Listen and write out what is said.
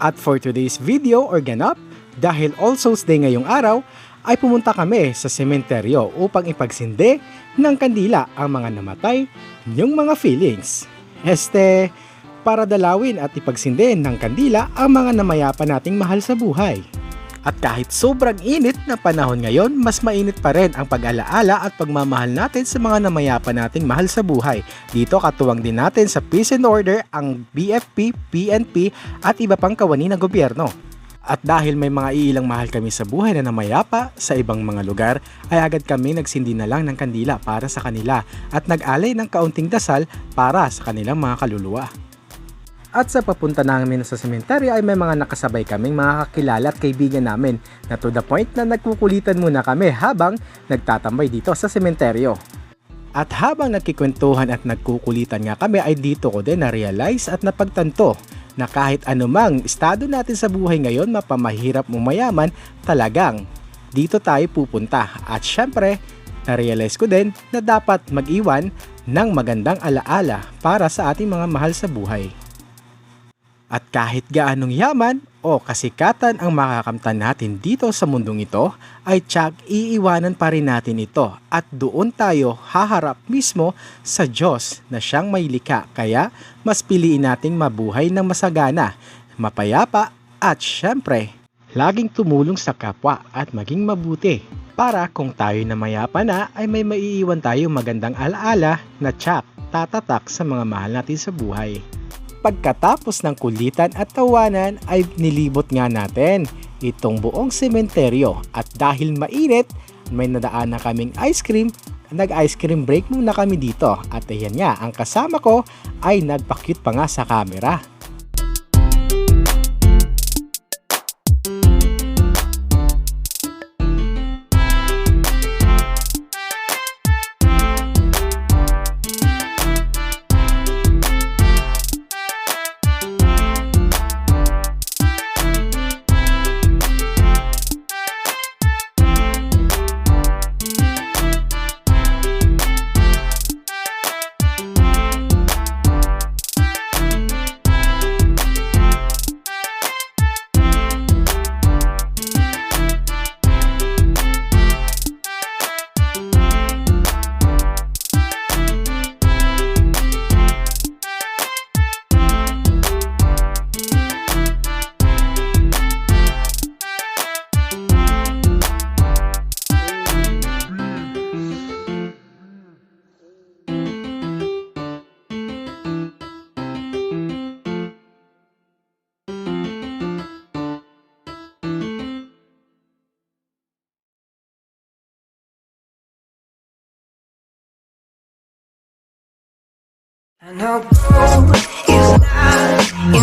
At for today's video or ganap, dahil All Souls Day ngayong araw, ay pumunta kami sa sementeryo upang ipagsindi ng kandila ang mga namatay niyong mga feelings. Para dalawin at ipagsindi ng kandila ang mga namayapa nating mahal sa buhay. At kahit sobrang init na panahon ngayon, mas mainit pa rin ang pag-alaala at pagmamahal natin sa mga namayapa nating mahal sa buhay. Dito katuwang din natin sa peace and order ang BFP, PNP at iba pang kawani ng gobyerno. At dahil may mga iilang mahal kami sa buhay na namayapa sa ibang mga lugar, ay agad kami nagsindi na lang ng kandila para sa kanila at nag-alay ng kaunting dasal para sa kanilang mga kaluluwa. At sa papunta namin sa sementeryo ay may mga nakasabay kaming mga kakilala at kaibigan namin na to the point na nagkukulitan muna kami habang nagtatambay dito sa sementeryo. At habang nagkikwentuhan at nagkukulitan nga kami ay dito ko din na-realize at napagtanto na kahit anumang estado natin sa buhay ngayon, mapamahirap o mayaman, talagang dito tayo pupunta. At syempre, na-realize ko din na dapat mag-iwan ng magandang alaala para sa ating mga mahal sa buhay. At kahit gaanong yaman o kasikatan ang makakamtan natin dito sa mundong ito, ay tsak iiwanan pa rin natin ito at doon tayo haharap mismo sa Diyos na siyang may likha. Kaya mas piliin nating mabuhay ng masagana, mapayapa at syempre, laging tumulong sa kapwa at maging mabuti. Para kung tayo na mayapa na ay may maiiwan tayo magandang alaala na tsak tatatak sa mga mahal natin sa buhay. Pagkatapos ng kulitan at tawanan ay nilibot nga natin itong buong sementeryo at dahil mainit, may nadaan na kaming ice cream, nag-ice cream break muna kami dito at ayan nga, ang kasama ko ay nagpa-cute pa nga sa camera. I know gold is not